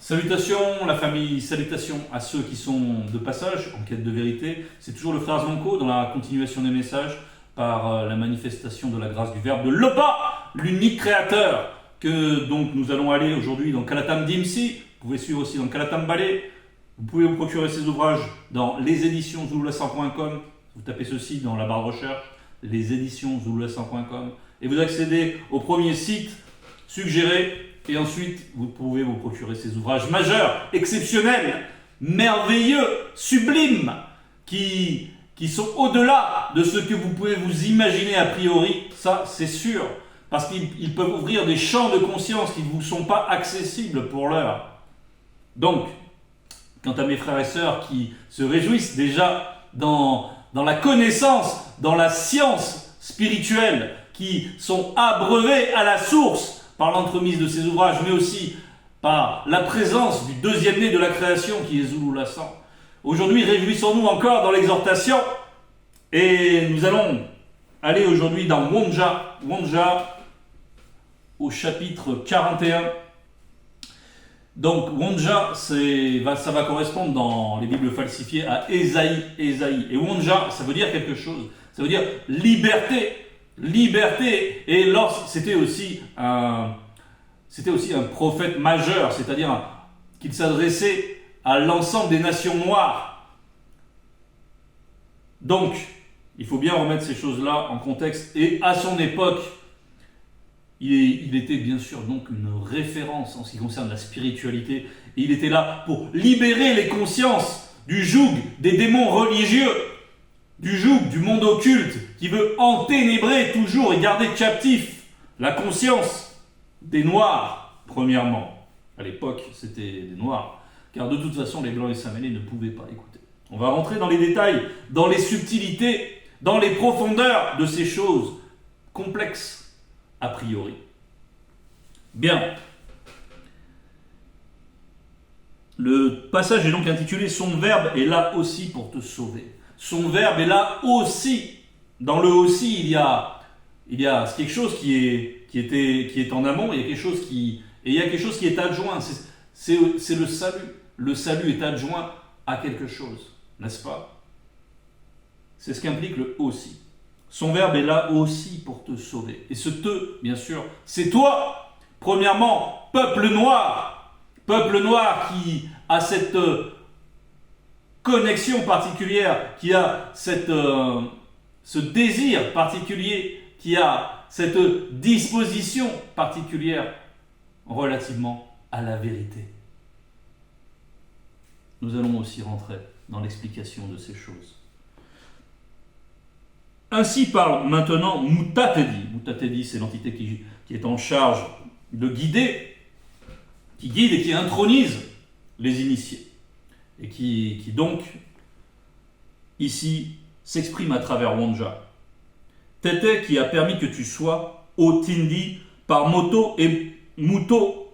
Salutations la famille, salutations à ceux qui sont de passage en quête de vérité. C'est toujours le frère Zonko dans la continuation des messages par la manifestation de la grâce du Verbe de Lopa, l'unique créateur, que donc nous allons aller aujourd'hui dans Kalatam Dimsi. Vous pouvez suivre aussi dans Kalatam Balé. Vous pouvez vous procurer ces ouvrages dans leséditionszululassan.com. Vous tapez ceci dans la barre de recherche, leséditionszululassan.com, et vous accédez au premier site suggéré. Et ensuite, vous pouvez vous procurer ces ouvrages majeurs, exceptionnels, merveilleux, sublimes, qui sont au-delà de ce que vous pouvez vous imaginer a priori. Ça, c'est sûr, parce qu'ils peuvent ouvrir des champs de conscience qui ne vous sont pas accessibles pour l'heure. Donc, quant à mes frères et sœurs qui se réjouissent déjà dans la connaissance, dans la science spirituelle, qui sont abreuvés à la source, par l'entremise de ces ouvrages, mais aussi par la présence du deuxième né de la création qui est Zulu Lassan. Aujourd'hui, réjouissons-nous encore dans l'exhortation, et nous allons aller aujourd'hui dans Wonja au chapitre 41. Donc Wonja, ça va correspondre dans les Bibles falsifiées à Ésaïe. Et Wonja, ça veut dire quelque chose, ça veut dire liberté. Et c'était aussi un prophète majeur, c'est-à-dire qu'il s'adressait à l'ensemble des nations noires. Donc, il faut bien remettre ces choses-là en contexte. Et à son époque, il était bien sûr donc une référence en ce qui concerne la spiritualité. Et il était là pour libérer les consciences du joug des démons religieux, du joug du monde occulte qui veut enténébrer toujours et garder captif la conscience des Noirs, premièrement. À l'époque, c'était des Noirs, car de toute façon, les Blancs et Saint-Mêlés ne pouvaient pas écouter. On va rentrer dans les détails, dans les subtilités, dans les profondeurs de ces choses complexes, a priori. Bien. Le passage est donc intitulé « Son verbe est là aussi pour te sauver ». Son verbe est là aussi. Dans le aussi, il y a quelque chose qui est en amont, il y a quelque chose qui est adjoint. C'est le salut. Le salut est adjoint à quelque chose, n'est-ce pas? C'est ce qu'implique le aussi. Son verbe est là aussi pour te sauver. Et ce te, bien sûr, c'est toi. Premièrement, peuple noir qui a cette connexion particulière, qui a ce désir particulier, qui a cette disposition particulière relativement à la vérité. Nous allons aussi rentrer dans l'explication de ces choses. Ainsi parle maintenant Mutatedi. Mutatedi, c'est l'entité qui est en charge de guider, qui guide et qui intronise les initiés. Et qui donc, ici, s'exprime à travers Wonja. Tété qui a permis que tu sois Otindi par Moto et Muto.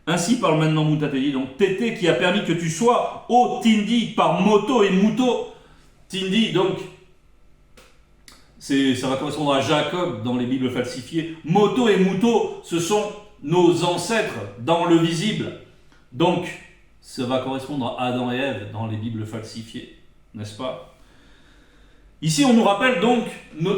Ainsi parle maintenant Mutatedi. Donc Tété qui a permis que tu sois Otindi par Moto et Muto. Tindi, donc, ça va correspondre à Jacob dans les Bibles falsifiées. Moto et Muto, ce sont nos ancêtres dans le visible. Donc, ça va correspondre à Adam et Ève dans les Bibles falsifiées, n'est-ce pas? Ici, on nous rappelle donc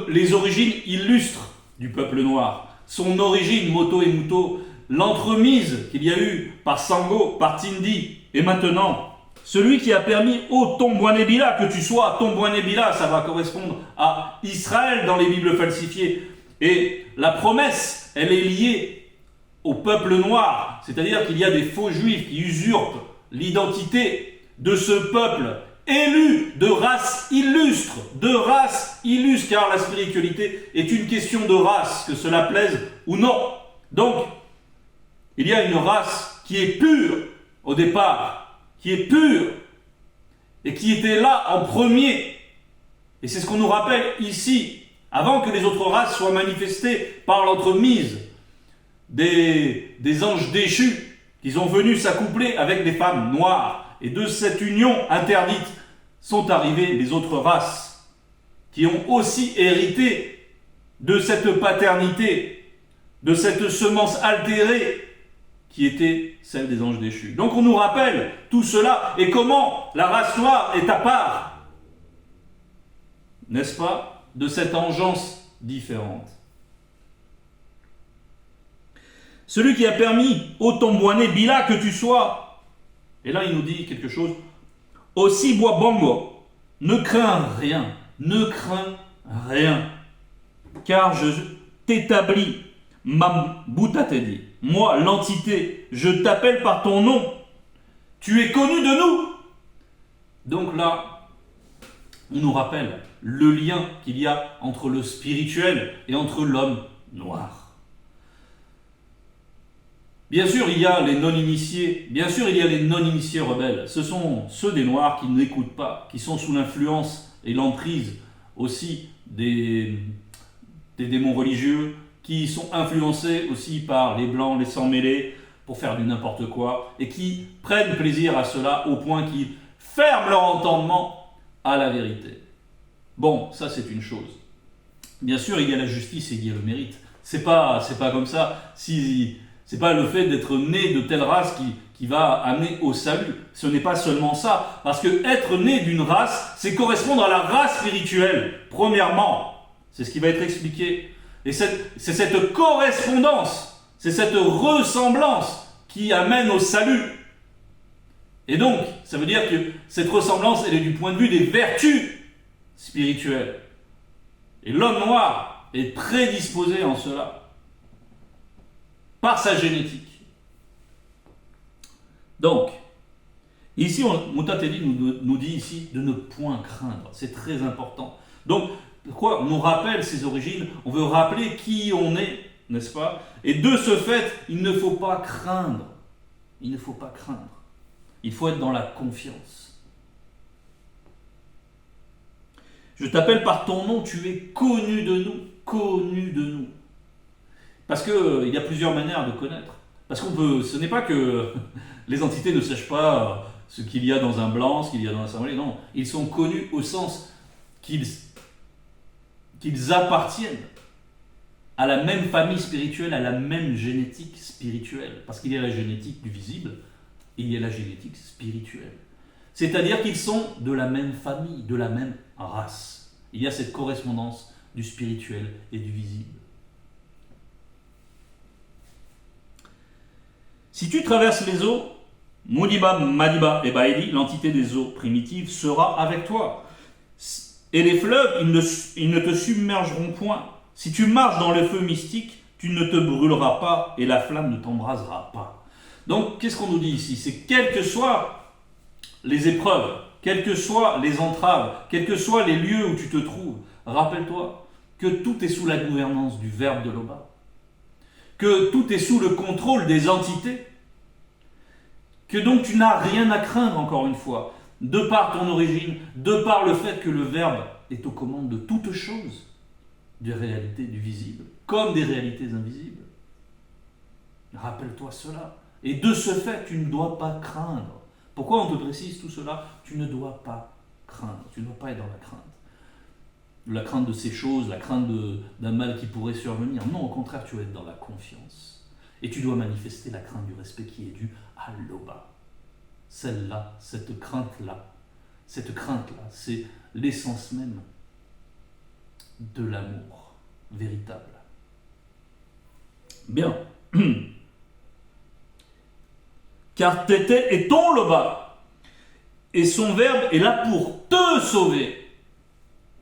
les origines illustres du peuple noir. Son origine, Moto et Muto, l'entremise qu'il y a eu par Sango, par Tindi, et maintenant, celui qui a permis au Tombouanébila que tu sois Tombouanébila, ça va correspondre à Israël dans les Bibles falsifiées. Et la promesse, elle est liée au peuple noir, c'est-à-dire qu'il y a des faux juifs qui usurpent l'identité de ce peuple élu de race illustre, car la spiritualité est une question de race, que cela plaise ou non. Donc, il y a une race qui est pure au départ, qui est pure et qui était là en premier. Et c'est ce qu'on nous rappelle ici, avant que les autres races soient manifestées par l'entremise des anges déchus qui sont venus s'accoupler avec des femmes noires. Et de cette union interdite sont arrivées les autres races qui ont aussi hérité de cette paternité, de cette semence altérée qui était celle des anges déchus. Donc on nous rappelle tout cela et comment la race noire est à part, n'est-ce pas, de cette engeance différente. Celui qui a permis, ô Tombouané Bila que tu sois, et là il nous dit quelque chose, aussi bois bongo, ne crains rien, ne crains rien, car je t'établis, Mambuta t'a dit, moi l'entité, je t'appelle par ton nom, tu es connu de nous. Donc là, on nous rappelle le lien qu'il y a entre le spirituel et entre l'homme noir. Bien sûr, il y a les non-initiés, bien sûr, il y a les non-initiés rebelles. Ce sont ceux des Noirs qui n'écoutent pas, qui sont sous l'influence et l'emprise aussi des démons religieux, qui sont influencés aussi par les Blancs, les sans-mêlés, pour faire du n'importe quoi, et qui prennent plaisir à cela au point qu'ils ferment leur entendement à la vérité. Bon, ça c'est une chose. Bien sûr, il y a la justice et il y a le mérite. C'est pas comme ça. C'est pas le fait d'être né de telle race qui va amener au salut. Ce n'est pas seulement ça. Parce que être né d'une race, c'est correspondre à la race spirituelle, premièrement. C'est ce qui va être expliqué. Et c'est cette correspondance, c'est cette ressemblance qui amène au salut. Et donc, ça veut dire que cette ressemblance, elle est du point de vue des vertus spirituelles. Et l'homme noir est prédisposé en cela, par sa génétique. Donc, ici, Mutateli nous dit ici de ne point craindre. C'est très important. Donc, pourquoi on nous rappelle ses origines? On veut rappeler qui on est, n'est-ce pas? Et de ce fait, il ne faut pas craindre. Il ne faut pas craindre. Il faut être dans la confiance. Je t'appelle par ton nom, tu es connu de nous. Connu de nous. Parce qu'il y a plusieurs manières de connaître. Parce ce n'est pas que les entités ne sachent pas ce qu'il y a dans un blanc, ce qu'il y a dans un sang-mêlé. Non, ils sont connus au sens qu'ils appartiennent à la même famille spirituelle, à la même génétique spirituelle. Parce qu'il y a la génétique du visible et il y a la génétique spirituelle. C'est-à-dire qu'ils sont de la même famille, de la même race. Il y a cette correspondance du spirituel et du visible. Si tu traverses les eaux, Mudiba, Madiba et Baedi, l'entité des eaux primitives, sera avec toi. Et les fleuves, ils ne te submergeront point. Si tu marches dans le feu mystique, tu ne te brûleras pas et la flamme ne t'embrasera pas. Donc, qu'est-ce qu'on nous dit ici? C'est quelles que soient les épreuves, quelles que soient les entraves, quels que soient les lieux où tu te trouves, rappelle-toi que tout est sous la gouvernance du Verbe de Loba. Que tout est sous le contrôle des entités, que donc tu n'as rien à craindre, encore une fois, de par ton origine, de par le fait que le Verbe est aux commandes de toutes choses, des réalités du visible, comme des réalités invisibles. Rappelle-toi cela. Et de ce fait, tu ne dois pas craindre. Pourquoi on te précise tout cela? Tu ne dois pas craindre, tu ne dois pas être dans la crainte. La crainte de ces choses, la crainte d'un mal qui pourrait survenir. Non, au contraire, tu dois être dans la confiance. Et tu dois manifester la crainte du respect qui est due à Loba. Celle-là, cette crainte-là, c'est l'essence même de l'amour véritable. Bien. Car Tété est ton Loba, et son verbe est là pour te sauver.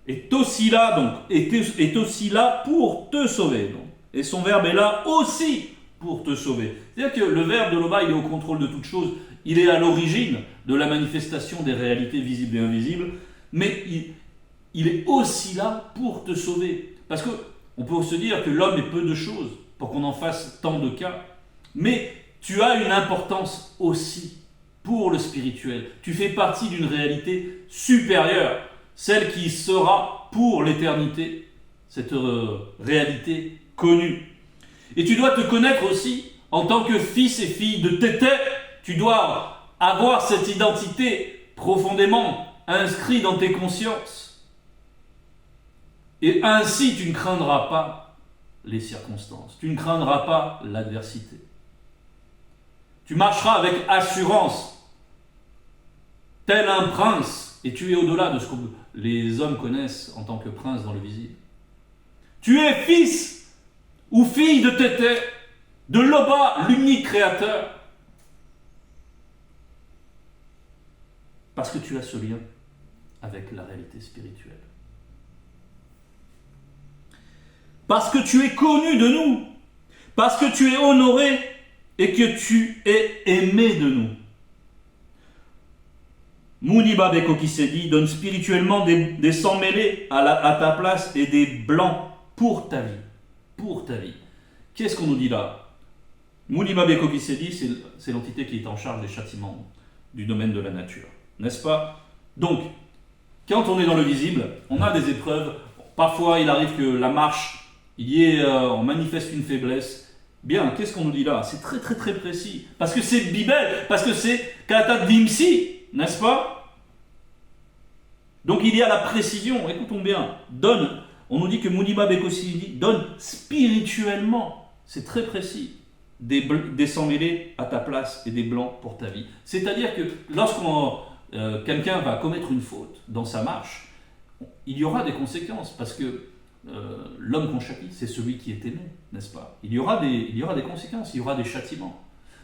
Est aussi là, donc, est aussi là pour te sauver. Donc. Et son verbe est là aussi pour te sauver. C'est-à-dire que le verbe de Loba, il est au contrôle de toutes choses. Il est à l'origine de la manifestation des réalités visibles et invisibles, mais il est aussi là pour te sauver. Parce qu'on peut se dire que l'homme est peu de choses pour qu'on en fasse tant de cas, mais tu as une importance aussi pour le spirituel. Tu fais partie d'une réalité supérieure, celle qui sera pour l'éternité, cette réalité connue. Et tu dois te connaître aussi en tant que fils et fille de Tété. Tu dois avoir cette identité profondément inscrite dans tes consciences. Et ainsi, tu ne craindras pas les circonstances. Tu ne craindras pas l'adversité. Tu marcheras avec assurance, tel un prince, et tu es au-delà de ce que les hommes connaissent en tant que prince dans le visible. Tu es fils ou fille de Tété, de Loba, l'unique créateur. Parce que tu as ce lien avec la réalité spirituelle. Parce que tu es connu de nous. Parce que tu es honoré et que tu es aimé de nous. Muniba Bekokisedi donne spirituellement des sangs mêlés à ta place et des blancs pour ta vie. Pour ta vie. Qu'est-ce qu'on nous dit là? Muniba Bekokisedi, c'est l'entité qui est en charge des châtiments du domaine de la nature. N'est-ce pas? Donc, quand on est dans le visible, on a des épreuves. Parfois, il arrive que la marche, on manifeste une faiblesse. Bien, qu'est-ce qu'on nous dit là? C'est très très très précis. Parce que c'est Bibel, parce que c'est Kata Dimsi, n'est-ce pas? Donc il y a la précision, écoutons bien. On nous dit que Muniba Bekosidi donne spirituellement, c'est très précis, des sangs mêlés à ta place et des blancs pour ta vie. C'est-à-dire que lorsqu'on quelqu'un va commettre une faute dans sa marche, il y aura des conséquences, parce que l'homme qu'on châtie, c'est celui qui est aimé, n'est-ce pas? Il y aura des conséquences, il y aura des châtiments.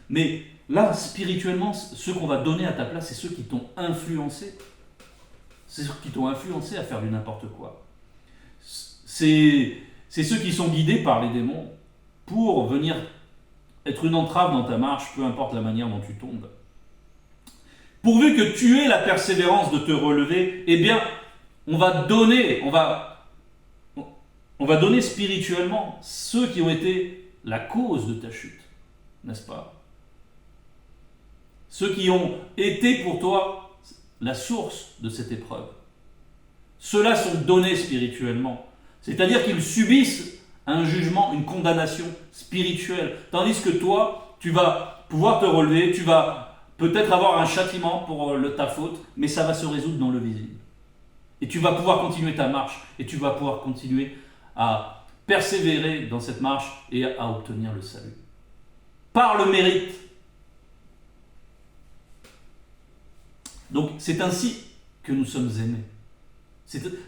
Mais là, spirituellement, ceux qu'on va donner à ta place, c'est ceux qui t'ont influencé. C'est ceux qui t'ont influencé à faire du n'importe quoi. C'est ceux qui sont guidés par les démons pour venir être une entrave dans ta marche, peu importe la manière dont tu tombes. Pourvu que tu aies la persévérance de te relever, eh bien, on va donner spirituellement ceux qui ont été la cause de ta chute, n'est-ce pas? Ceux qui ont été pour toi la source de cette épreuve. Ceux-là sont donnés spirituellement. C'est-à-dire qu'ils subissent un jugement, une condamnation spirituelle. Tandis que toi, tu vas pouvoir te relever, tu vas peut-être avoir un châtiment pour ta faute, mais ça va se résoudre dans le visible. Et tu vas pouvoir continuer ta marche, et tu vas pouvoir continuer à persévérer dans cette marche et à obtenir le salut. Par le mérite. Donc c'est ainsi que nous sommes aimés.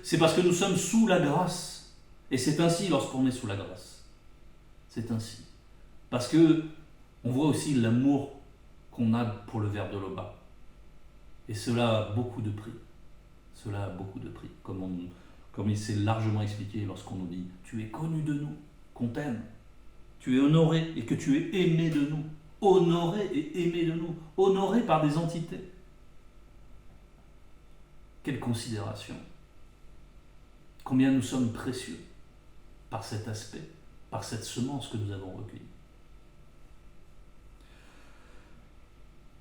C'est parce que nous sommes sous la grâce. Et c'est ainsi lorsqu'on est sous la grâce. C'est ainsi. Parce que on voit aussi l'amour qu'on a pour le ver de Loba. Et cela a beaucoup de prix. Cela a beaucoup de prix. Comme il s'est largement expliqué lorsqu'on nous dit « Tu es connu de nous, qu'on t'aime. Tu es honoré et que tu es aimé de nous. » Honoré et aimé de nous. Honoré par des entités. Quelle considération. Combien nous sommes précieux par cet aspect, par cette semence que nous avons recueillie.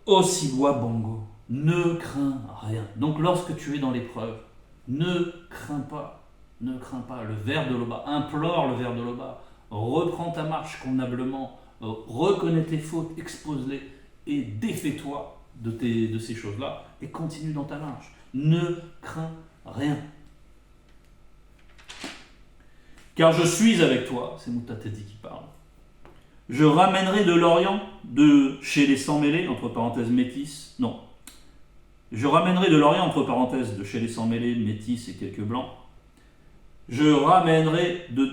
Osiwa Bongo, ne crains rien. Donc lorsque tu es dans l'épreuve, ne crains pas, ne crains pas. Le ver de Loba, implore le ver de Loba, reprends ta marche convenablement, reconnais tes fautes, expose-les et défais-toi de ces choses-là et continue dans ta marche. Ne crains rien. Car je suis avec toi, c'est Moutatedi qui parle. Je ramènerai de l'Orient, de chez les sangs mêlés, entre parenthèses métis, non. Je ramènerai de l'Orient, entre parenthèses, de chez les sangs mêlés, métis et quelques blancs. Je ramènerai de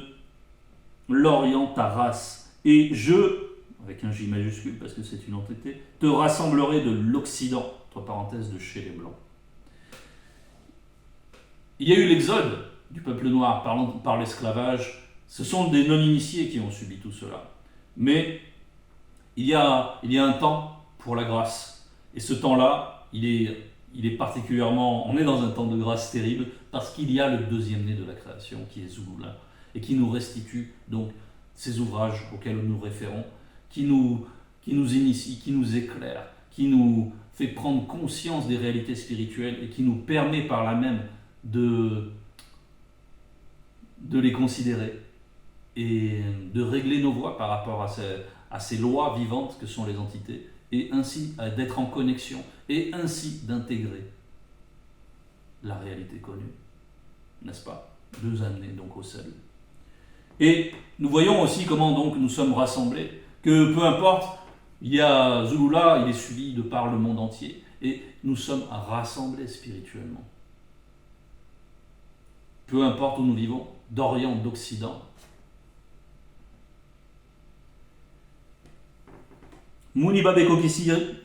l'Orient ta race, et je, avec un J majuscule parce que c'est une entité, te rassemblerai de l'Occident, entre parenthèses, de chez les blancs. Il y a eu l'exode du peuple noir par l'esclavage. Ce sont des non-initiés qui ont subi tout cela. Mais il y a un temps pour la grâce. Et ce temps-là, il est particulièrement... On est dans un temps de grâce terrible parce qu'il y a le deuxième né de la création qui est Zulula et qui nous restitue donc ces ouvrages auxquels nous référons, qui nous initie, qui nous éclaire, qui nous fait prendre conscience des réalités spirituelles et qui nous permet par là même de les considérer et de régler nos voies par rapport à ces lois vivantes que sont les entités, et ainsi d'être en connexion, et ainsi d'intégrer la réalité connue, n'est-ce pas? De nous amener donc au salut. Et nous voyons aussi comment donc nous sommes rassemblés, que peu importe, Il y a Zulula, il est suivi de par le monde entier. Et nous sommes rassemblés spirituellement. Peu importe où nous vivons, d'Orient, d'Occident. Muniba Bekokisedi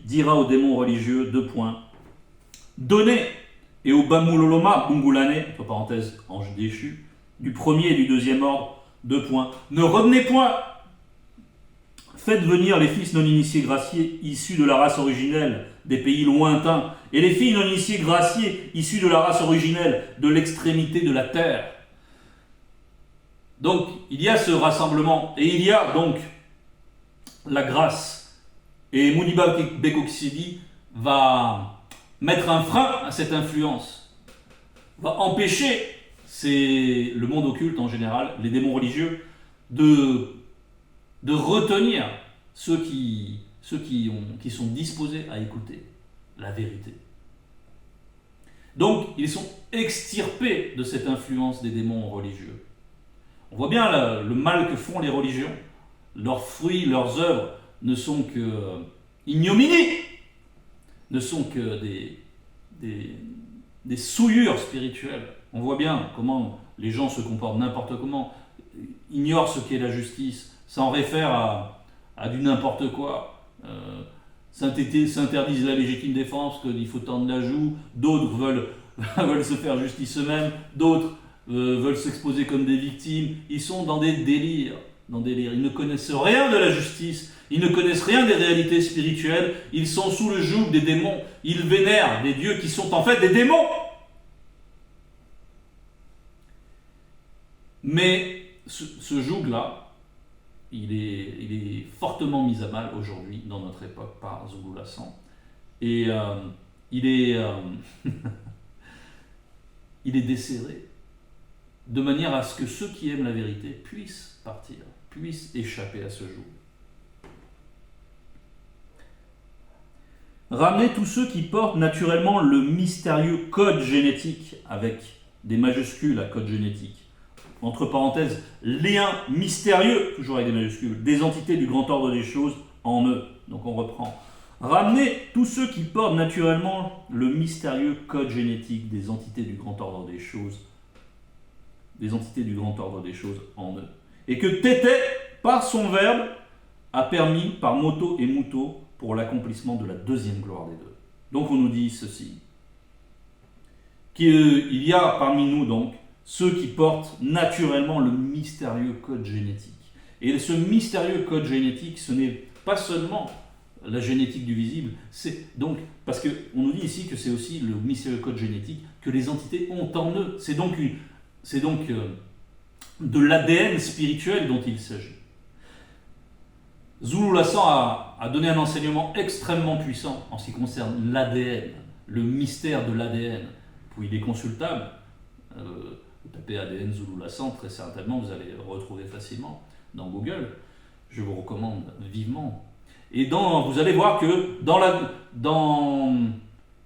dira aux démons religieux, 2 points. Donnez, et au Bamuloloma, Bungulane, entre parenthèses, ange déchu, du premier et du deuxième ordre, 2 points. Ne revenez point. Faites venir les fils non-initiés graciés issus de la race originelle des pays lointains et les filles non-initiées graciées issues de la race originelle de l'extrémité de la terre. Donc, il y a ce rassemblement et il y a donc la grâce. Et Muniba Bekokisedi va mettre un frein à cette influence, va empêcher le monde occulte en général, les démons religieux, de retenir ceux qui sont disposés à écouter la vérité. Donc, ils sont extirpés de cette influence des démons religieux. On voit bien le mal que font les religions. Leurs fruits, leurs œuvres ne sont que ignominie, ne sont que des souillures spirituelles. On voit bien comment les gens se comportent n'importe comment, ignorent ce qu'est la justice, s'en réfèrent à du n'importe quoi, s'interdisent la légitime défense, qu'il faut tendre la joue, d'autres veulent se faire justice eux-mêmes, d'autres veulent s'exposer comme des victimes. Ils sont dans des délires. Ils ne connaissent rien de la justice, ils ne connaissent rien des réalités spirituelles, ils sont sous le joug des démons, ils vénèrent des dieux qui sont en fait des démons. Mais ce joug-là, il est fortement mis à mal aujourd'hui dans notre époque par Zulula San. Et il est desserré de manière à ce que ceux qui aiment la vérité puissent partir, puissent échapper à ce joug. Ramenez tous ceux qui portent naturellement le mystérieux code génétique, avec des majuscules à code génétique. Entre parenthèses, lien mystérieux, toujours avec des majuscules, des entités du grand ordre des choses en eux. Donc on reprend. Ramenez tous ceux qui portent naturellement le mystérieux code génétique des entités du grand ordre des choses en eux. Et que Tété, par son verbe, a permis par moto et muto pour l'accomplissement de la deuxième gloire des deux. Donc on nous dit ceci, qu'il y a parmi nous donc ceux qui portent naturellement le mystérieux code génétique. Et ce mystérieux code génétique, ce n'est pas seulement la génétique du visible, c'est donc, parce qu'on nous dit ici que c'est aussi le mystérieux code génétique que les entités ont en eux. C'est donc de l'ADN spirituel dont il s'agit. Zulula San a donné un enseignement extrêmement puissant en ce qui concerne l'ADN, le mystère de l'ADN. Il est consultable. Vous tapez ADN Zulula San, très certainement vous allez le retrouver facilement dans Google. Je vous recommande vivement. Et vous allez voir que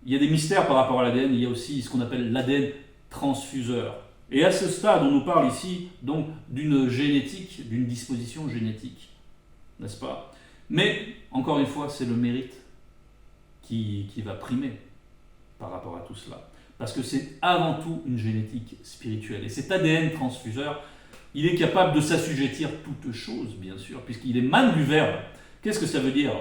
il y a des mystères par rapport à l'ADN. Il y a aussi ce qu'on appelle l'ADN transfuseur. Et à ce stade, on nous parle ici donc d'une génétique, d'une disposition génétique, n'est-ce pas? Mais encore une fois, c'est le mérite qui va primer par rapport à tout cela. Parce que c'est avant tout une génétique spirituelle. Et cet ADN transfuseur, il est capable de s'assujettir toutes choses, bien sûr, puisqu'il émane du Verbe. Qu'est-ce que ça veut dire,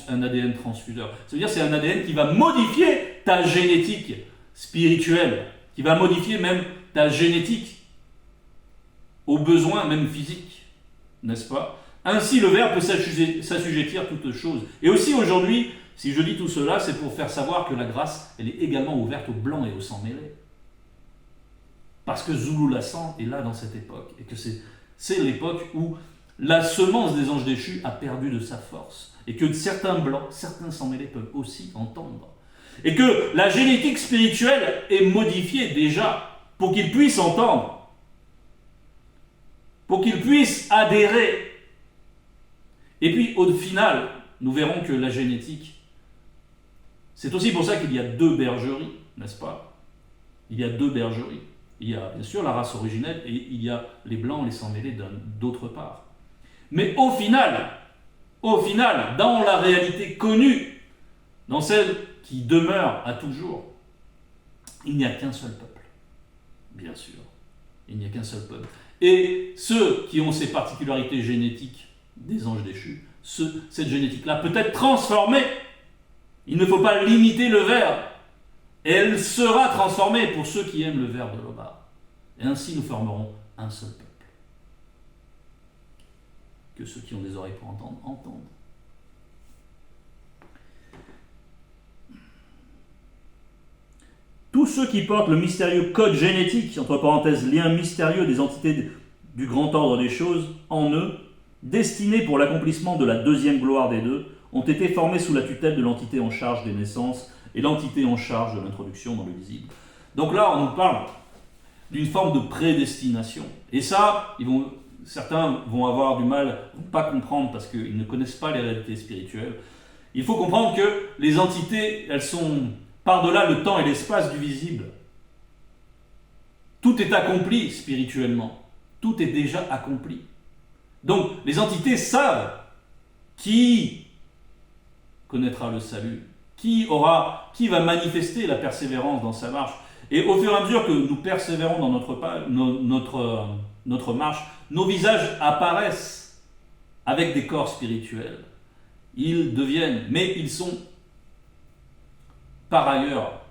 un ADN transfuseur? Ça veut dire que c'est un ADN qui va modifier ta génétique spirituelle, qui va modifier même ta génétique, aux besoins même physiques, n'est-ce pas? Ainsi, le Verbe peut s'assujettir toutes choses. Et aussi aujourd'hui, si je dis tout cela, c'est pour faire savoir que la grâce, elle est également ouverte aux blancs et aux sang mêlés. Parce que Zulula San est là dans cette époque, et que c'est l'époque où la semence des anges déchus a perdu de sa force, et que certains blancs, certains sang mêlés peuvent aussi entendre. Et que la génétique spirituelle est modifiée déjà pour qu'ils puissent entendre, pour qu'ils puissent adhérer. Et puis au final, nous verrons que la génétique, c'est aussi pour ça qu'il y a 2 bergeries, n'est-ce pas? Il y a 2 bergeries. Il y a bien sûr la race originelle et il y a les blancs, les sang mêlés d'autre part. Mais au final, au final, dans la réalité connue, dans celle qui demeure à toujours, il n'y a qu'un seul peuple. Bien sûr, il n'y a qu'un seul peuple. Et ceux qui ont ces particularités génétiques des anges déchus, cette génétique-là peut être transformée. Il ne faut pas limiter le verbe. Elle sera transformée pour ceux qui aiment le verbe de l'Obar. Et ainsi nous formerons un seul peuple. Que ceux qui ont des oreilles pour entendre, entendent. Tous ceux qui portent le mystérieux code génétique, entre parenthèses, lien mystérieux des entités du grand ordre des choses, en eux, destinés pour l'accomplissement de la deuxième gloire des deux, ont été formés sous la tutelle de l'entité en charge des naissances et l'entité en charge de l'introduction dans le visible. Donc là, on nous parle d'une forme de prédestination. Et ça, certains vont avoir du mal, ne pas comprendre parce qu'ils ne connaissent pas les réalités spirituelles. Il faut comprendre que les entités, elles sont par-delà le temps et l'espace du visible. Tout est accompli spirituellement. Tout est déjà accompli. Donc, les entités savent qui connaîtra le salut, qui va manifester la persévérance dans sa marche. Et au fur et à mesure que nous persévérons dans notre marche, nos visages apparaissent avec des corps spirituels. Ils deviennent, mais ils sont par ailleurs,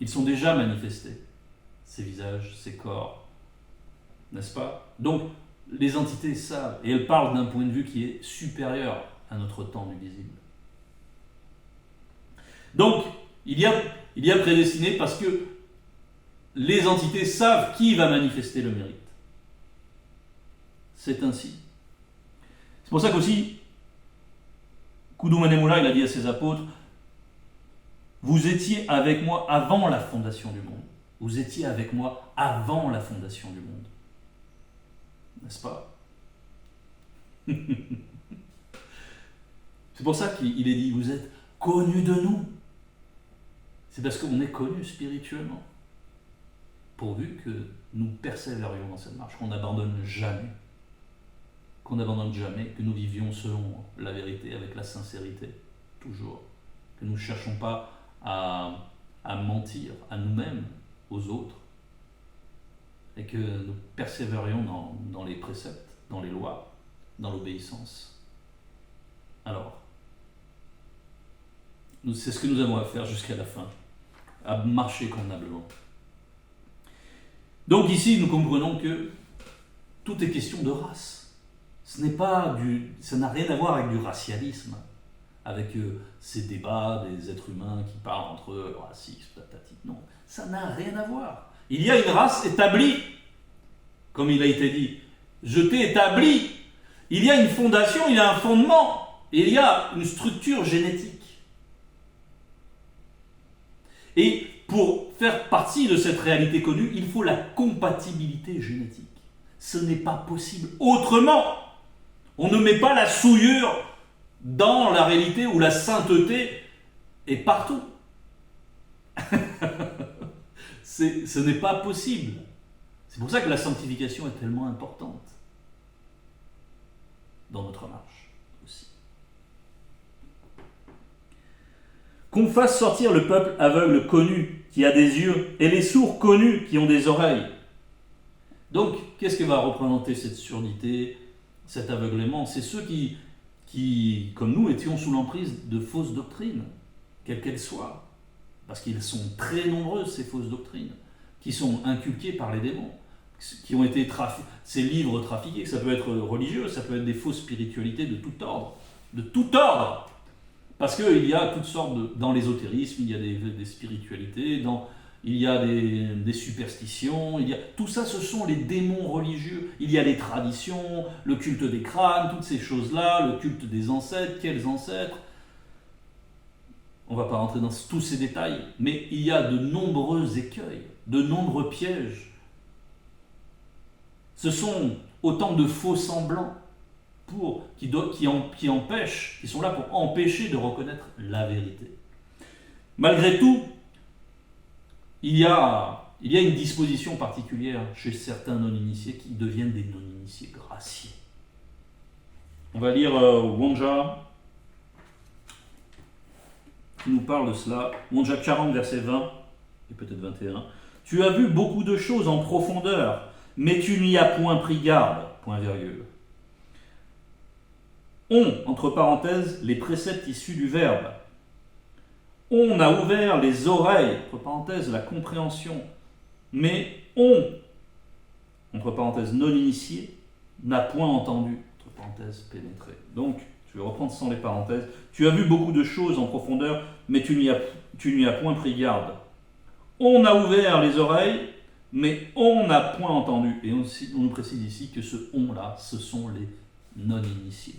ils sont déjà manifestés, ces visages, ces corps, n'est-ce pas? Donc, les entités savent, et elles parlent d'un point de vue qui est supérieur à notre temps du visible. Donc, il y a prédestiné parce que les entités savent qui va manifester le mérite. C'est ainsi. C'est pour ça qu'aussi, Kudumane Moula, il a dit à ses apôtres, vous étiez avec moi avant la fondation du monde. Vous étiez avec moi avant la fondation du monde. N'est-ce pas? C'est pour ça qu'il est dit, vous êtes connus de nous. C'est parce qu'on est connus spirituellement. Pourvu que nous persévérions dans cette marche, qu'on n'abandonne jamais. Qu'on n'abandonne jamais, que nous vivions selon la vérité, avec la sincérité, toujours. Que nous ne cherchons pas à mentir à nous-mêmes, aux autres, et que nous persévérions dans les préceptes, dans les lois, dans l'obéissance. Alors, c'est ce que nous avons à faire jusqu'à la fin, à marcher convenablement. Donc ici, nous comprenons que tout est question de race. Ça n'a rien à voir avec du racialisme, avec ces débats des êtres humains qui parlent entre eux, racisme, tatati. Non, ça n'a rien à voir. Il y a une race établie, comme il a été dit. Je t'ai établi. Il y a une fondation, il y a un fondement, et il y a une structure génétique. Et pour faire partie de cette réalité connue, il faut la compatibilité génétique. Ce n'est pas possible autrement. On ne met pas la souillure dans la réalité où la sainteté est partout. Ce n'est pas possible. C'est pour ça que la sanctification est tellement importante dans notre marche aussi. Qu'on fasse sortir le peuple aveugle connu qui a des yeux et les sourds connus qui ont des oreilles. Donc, qu'est-ce que va représenter cette surdité, cet aveuglement? C'est ceux qui, comme nous, étions sous l'emprise de fausses doctrines, quelles qu'elles soient, parce qu'ils sont très nombreuses, ces fausses doctrines, qui sont inculquées par les démons, qui ont été ces livres trafiqués, ça peut être religieux, ça peut être des fausses spiritualités de tout ordre, parce qu'il y a toutes sortes dans l'ésotérisme, il y a des spiritualités, il y a des superstitions, tout ça, ce sont les démons religieux. Il y a les traditions, le culte des crânes, toutes ces choses-là, le culte des ancêtres, quels ancêtres? On ne va pas rentrer dans tous ces détails, mais il y a de nombreux écueils, de nombreux pièges. Ce sont autant de faux semblants qui empêchent, qui sont là pour empêcher de reconnaître la vérité. Malgré tout, il y a une disposition particulière chez certains non-initiés qui deviennent des non-initiés graciés. On va lire Wonja, qui nous parle de cela. Wonja 40, verset 20, et peut-être 21. Tu as vu beaucoup de choses en profondeur, mais tu n'y as point pris garde. Point virgule. On, entre parenthèses, les préceptes issus du verbe. On a ouvert les oreilles, entre parenthèses, la compréhension. Mais on, entre parenthèses, non initié, n'a point entendu, entre parenthèses, pénétré. Donc, je vais reprendre sans les parenthèses. Tu as vu beaucoup de choses en profondeur, mais tu n'y as point pris garde. On a ouvert les oreilles, mais on n'a point entendu. Et on nous précise ici que ce on-là, ce sont les non-initiés.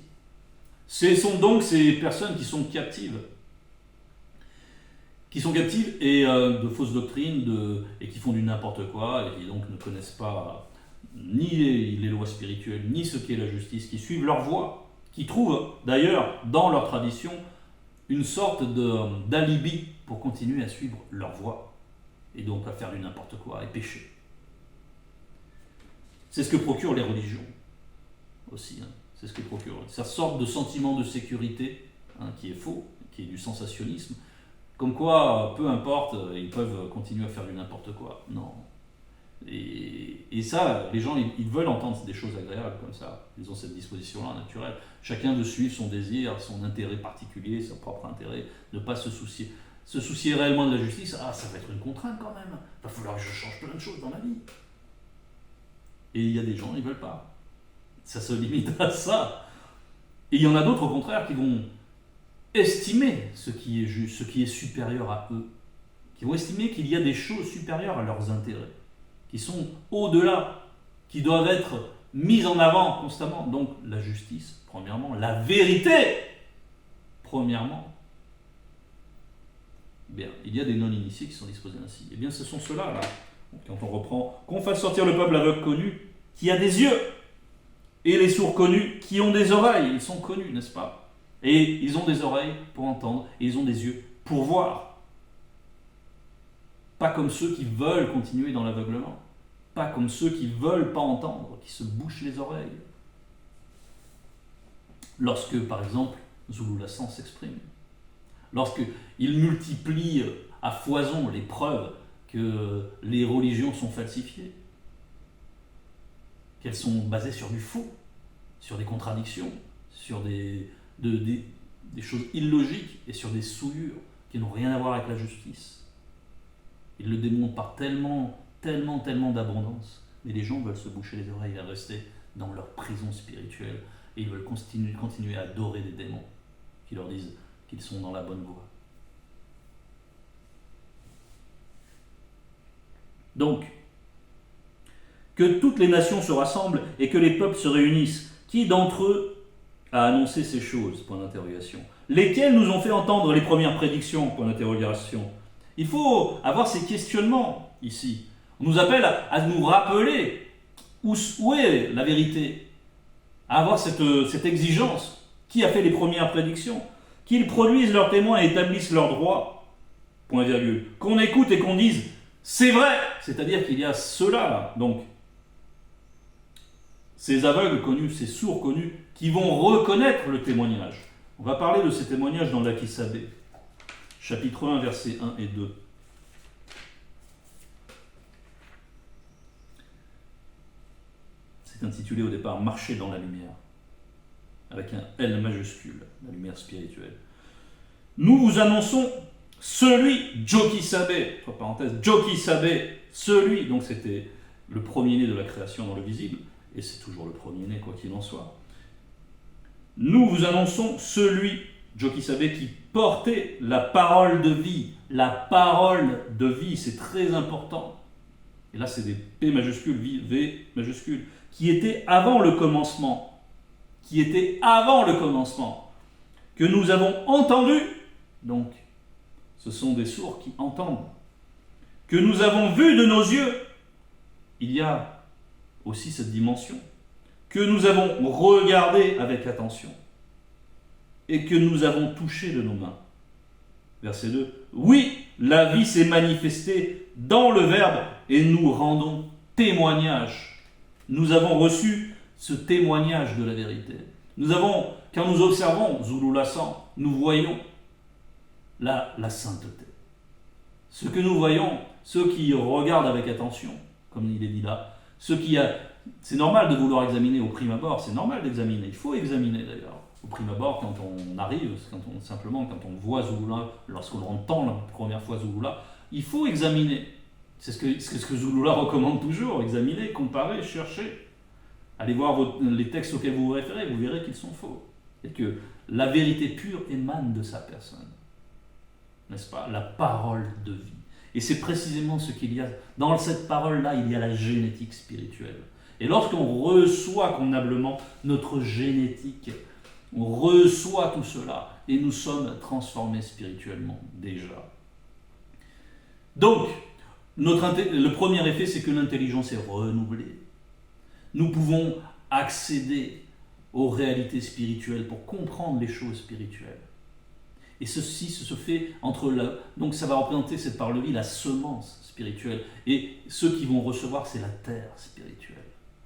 Ce sont donc ces personnes qui sont captives. Et de fausses doctrines, et qui font du n'importe quoi, et qui donc ne connaissent pas ni les lois spirituelles, ni ce qu'est la justice, qui suivent leur voie, qui trouvent d'ailleurs dans leur tradition une sorte d'alibi pour continuer à suivre leur voie, et donc à faire du n'importe quoi et pécher. C'est ce que procurent les religions aussi. C'est ce que procure. Cette sorte de sentiment de sécurité qui est faux, qui est du sensationnisme. Comme quoi, peu importe, ils peuvent continuer à faire du n'importe quoi. Non. Et ça, les gens, ils veulent entendre des choses agréables comme ça. Ils ont cette disposition-là naturelle. Chacun veut suivre son désir, son intérêt particulier, son propre intérêt, ne pas se soucier. Se soucier réellement de la justice, ça va être une contrainte quand même. Il va falloir que je change plein de choses dans ma vie. Et il y a des gens, ils ne veulent pas. Ça se limite à ça. Et il y en a d'autres, au contraire, qui vont estimer ce qui est juste, ce qui est supérieur à eux, qui vont estimer qu'il y a des choses supérieures à leurs intérêts, qui sont au-delà, qui doivent être mises en avant constamment. Donc la justice, premièrement, la vérité, premièrement. Bien, il y a des non-initiés qui sont disposés ainsi. Eh bien, ce sont ceux-là, là, quand on reprend, qu'on fasse sortir le peuple aveugle connu, qui a des yeux, et les sourds connus, qui ont des oreilles. Ils sont connus, n'est-ce pas? Et ils ont des oreilles pour entendre, et ils ont des yeux pour voir. Pas comme ceux qui veulent continuer dans l'aveuglement. Pas comme ceux qui ne veulent pas entendre, qui se bouchent les oreilles. Lorsque, par exemple, Zulu Lassan s'exprime, lorsqu'il multiplie à foison les preuves que les religions sont falsifiées, qu'elles sont basées sur du faux, sur des contradictions, sur des choses illogiques et sur des souillures qui n'ont rien à voir avec la justice. Il le démontre par tellement d'abondance. Mais les gens veulent se boucher les oreilles et rester dans leur prison spirituelle. Et ils veulent continuer à adorer des démons qui leur disent qu'ils sont dans la bonne voie. Donc, que toutes les nations se rassemblent et que les peuples se réunissent. Qui d'entre eux a annoncé ces choses? Point d'interrogation. Lesquelles nous ont fait entendre les premières prédictions? Point d'interrogation. Il faut avoir ces questionnements ici. On nous appelle à nous rappeler où est la vérité, à avoir cette exigence. Qui a fait les premières prédictions? Qu'ils produisent leurs témoins et établissent leurs droits. Point virgule. Qu'on écoute et qu'on dise c'est vrai, c'est-à-dire qu'il y a ceux-là, là, donc ces aveugles connus, ces sourds connus, qui vont reconnaître le témoignage. On va parler de ces témoignages dans l'Akisabé, chapitre 1, versets 1 et 2. C'est intitulé au départ « Marcher dans la lumière », avec un L majuscule, la lumière spirituelle. Nous vous annonçons celui, Jokisabe, entre parenthèses, Jokisabe, celui, donc c'était le premier-né de la création dans le visible, et c'est toujours le premier-né, quoi qu'il en soit. Nous vous annonçons celui, Jokisabe, qui portait la parole de vie. La parole de vie, c'est très important. Et là, c'est des P majuscules, V majuscules, qui était avant le commencement. Qui était avant le commencement. Que nous avons entendu, donc, ce sont des sourds qui entendent. Que nous avons vu de nos yeux, il y a aussi cette dimension. Que nous avons regardé avec attention. Et que nous avons touché de nos mains. Verset 2. Oui, la vie s'est manifestée dans le Verbe et nous rendons témoignage. Nous avons reçu ce témoignage de la vérité. Quand nous observons Zulu Lassan, nous voyons la sainteté. Ce que nous voyons, ceux qui regardent avec attention, comme il est dit là, c'est normal de vouloir examiner au prime abord, c'est normal d'examiner, il faut examiner d'ailleurs. Au prime abord, quand on arrive, quand on voit Zulula, lorsqu'on entend la première fois Zulula, il faut examiner. C'est ce que Zulula recommande toujours, examiner, comparer, chercher. Allez voir les textes auxquels vous vous référez, vous verrez qu'ils sont faux. Et que la vérité pure émane de sa personne. N'est-ce pas? La parole de vie. Et c'est précisément ce qu'il y a. Dans cette parole-là, il y a la génétique spirituelle. Et lorsqu'on reçoit convenablement notre génétique, on reçoit tout cela et nous sommes transformés spirituellement déjà. Donc, le premier effet, c'est que l'intelligence est renouvelée. Nous pouvons accéder aux réalités spirituelles pour comprendre les choses spirituelles. Et ceci se fait donc ça va représenter cette parole de vie, la semence spirituelle. Et ceux qui vont recevoir, c'est la terre spirituelle,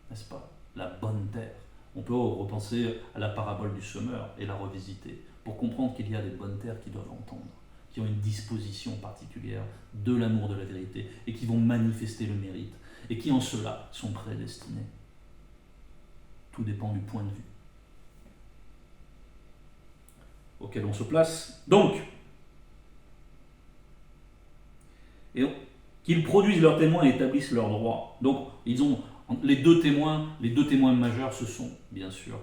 n'est-ce pas? La bonne terre. On peut repenser à la parabole du semeur et la revisiter pour comprendre qu'il y a des bonnes terres qui doivent entendre, qui ont une disposition particulière de l'amour de la vérité et qui vont manifester le mérite et qui en cela sont prédestinés. Tout dépend du point de vue auquel on se place. Donc, qu'ils produisent leurs témoins et établissent leurs droits. Donc, les deux témoins majeurs, ce sont, bien sûr,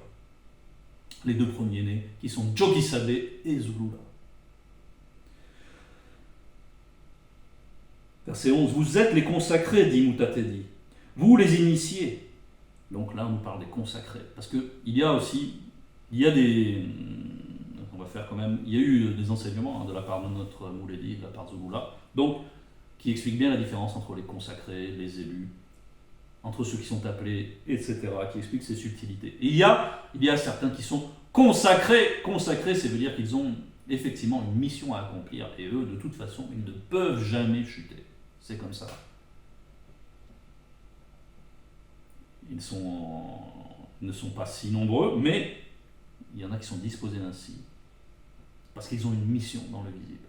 les deux premiers-nés, qui sont Jokisabe et Zulula. Verset 11. Vous êtes les consacrés, dit Mutatedi. Vous les initiés. Donc là, on nous parle des consacrés. Parce qu'il y a des... On va faire quand même... Il y a eu des enseignements de la part de notre Mouledi, de la part de Zulula, donc, qui expliquent bien la différence entre les consacrés, les élus, entre ceux qui sont appelés, etc., qui expliquent ces subtilités. Et il y a certains qui sont consacrés. Consacrés, ça veut dire qu'ils ont effectivement une mission à accomplir. Et eux, de toute façon, ils ne peuvent jamais chuter. C'est comme ça. Ils ne sont pas si nombreux, mais il y en a qui sont disposés ainsi. Parce qu'ils ont une mission dans le visible.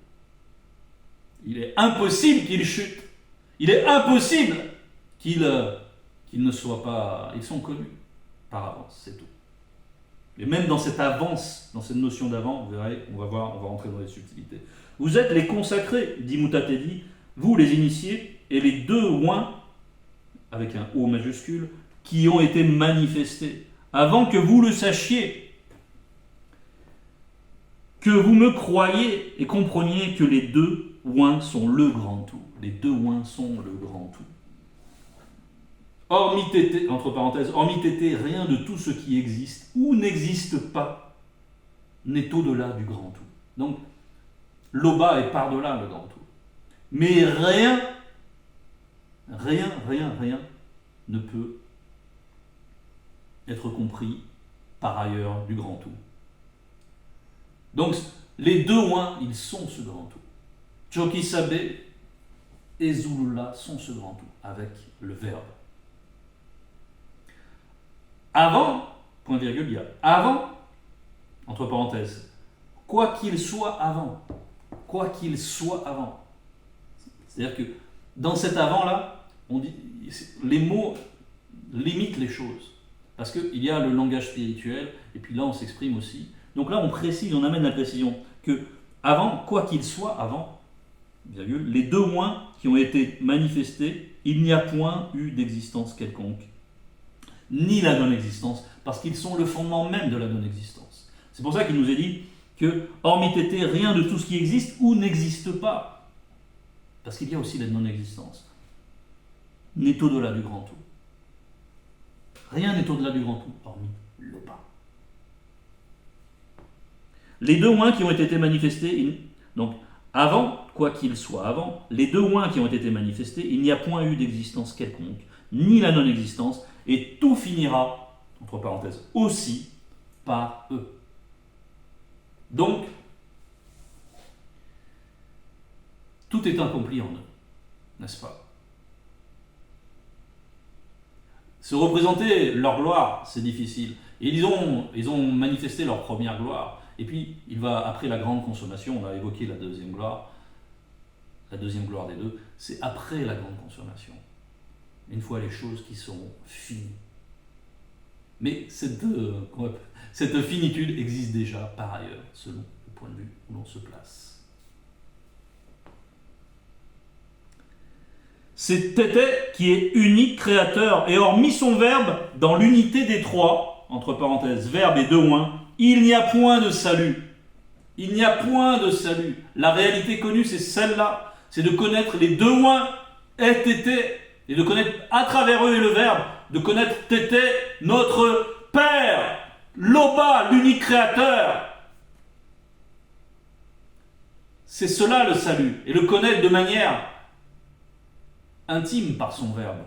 Il est impossible qu'ils chutent. Il est impossible qu'ils ne soient pas... Ils sont connus par avance, c'est tout. Et même dans cette avance, dans cette notion d'avant, vous verrez, on va rentrer dans les subtilités. Vous êtes les consacrés, dit Mutatedi, vous les initiés, et les deux oins, avec un O majuscule, qui ont été manifestés, avant que vous le sachiez, que vous me croyiez et compreniez que les deux oins sont le grand tout. Les deux oins sont le grand tout. Hormis tété, entre parenthèses, hormis tété, rien de tout ce qui existe ou n'existe pas n'est au-delà du grand tout. Donc, l'Oba est par-delà le grand tout. Mais rien ne peut être compris par ailleurs du grand tout. Donc, les deux oins, ils sont ce grand tout. Jokisabe et Zulula sont ce grand tout, avec le verbe. Avant, point virgule, il y a avant, entre parenthèses, quoi qu'il soit avant. Quoi qu'il soit avant. C'est-à-dire que dans cet avant-là, on dit, les mots limitent les choses. Parce qu'il y a le langage spirituel, et puis là on s'exprime aussi. Donc là on précise, on amène la précision, que avant, quoi qu'il soit avant, virgule, les deux oins qui ont été manifestés, il n'y a point eu d'existence quelconque, ni la non-existence, parce qu'ils sont le fondement même de la non-existence. C'est pour ça qu'il nous est dit que, hormis tété, rien de tout ce qui existe ou n'existe pas, parce qu'il y a aussi la non-existence, n'est au-delà du grand tout. Rien n'est au-delà du grand tout, hormis le pas. Les deux oins qui ont été manifestés, donc avant, quoi qu'il soit avant, les deux oins qui ont été manifestés, il n'y a point eu d'existence quelconque, ni la non-existence, et tout finira, entre parenthèses, aussi par eux. Donc, tout est accompli en eux, n'est-ce pas? Se représenter leur gloire, c'est difficile. Et ils ont manifesté leur première gloire. Et puis, il va, après la grande consommation, on a évoqué la deuxième gloire des deux, c'est après la grande consommation. Une fois les choses qui sont finies. Mais cette finitude existe déjà par ailleurs, selon le point de vue où l'on se place. C'est Tété qui est unique créateur, et hormis son verbe, dans l'unité des trois, entre parenthèses, verbe et deux oins, il n'y a point de salut. Il n'y a point de salut. La réalité connue, c'est celle-là. C'est de connaître les deux oins et Tété, et de connaître à travers eux et le verbe, de connaître Tété, notre Père, Loba, l'unique créateur. C'est cela le salut, et le connaître de manière intime par son verbe,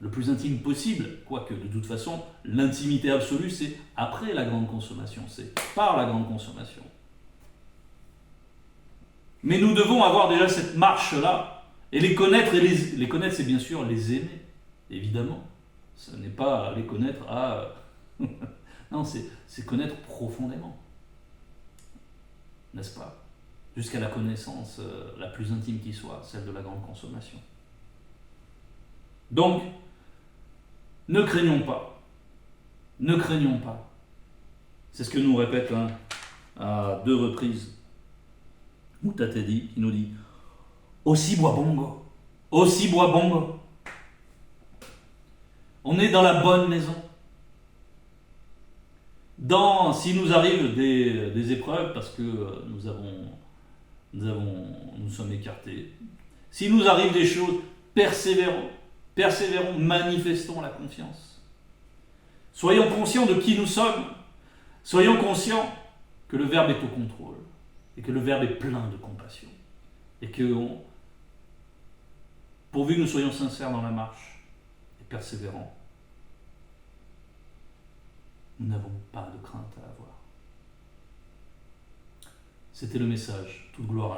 le plus intime possible, quoique de toute façon, l'intimité absolue, c'est après la grande consommation, c'est par la grande consommation. Mais nous devons avoir déjà cette marche-là, et les connaître, les connaître, c'est bien sûr les aimer, évidemment. Ce n'est pas les connaître à... non, c'est connaître profondément, n'est-ce pas? Jusqu'à la connaissance la plus intime qui soit, celle de la grande consommation. Donc, ne craignons pas. Ne craignons pas. C'est ce que nous répète à 2 reprises Mutatedi, qui nous dit aussi bois bongo, aussi bois bongo. On est dans la bonne maison. Si nous arrivent des épreuves, parce que nous sommes écartés, si nous arrivent des choses, persévérons, manifestons la confiance. Soyons conscients de qui nous sommes. Soyons conscients que le Verbe est au contrôle et que le Verbe est plein de compassion. Et que, pourvu que nous soyons sincères dans la marche et persévérants, nous n'avons pas de crainte à avoir. C'était le message. Toute gloire à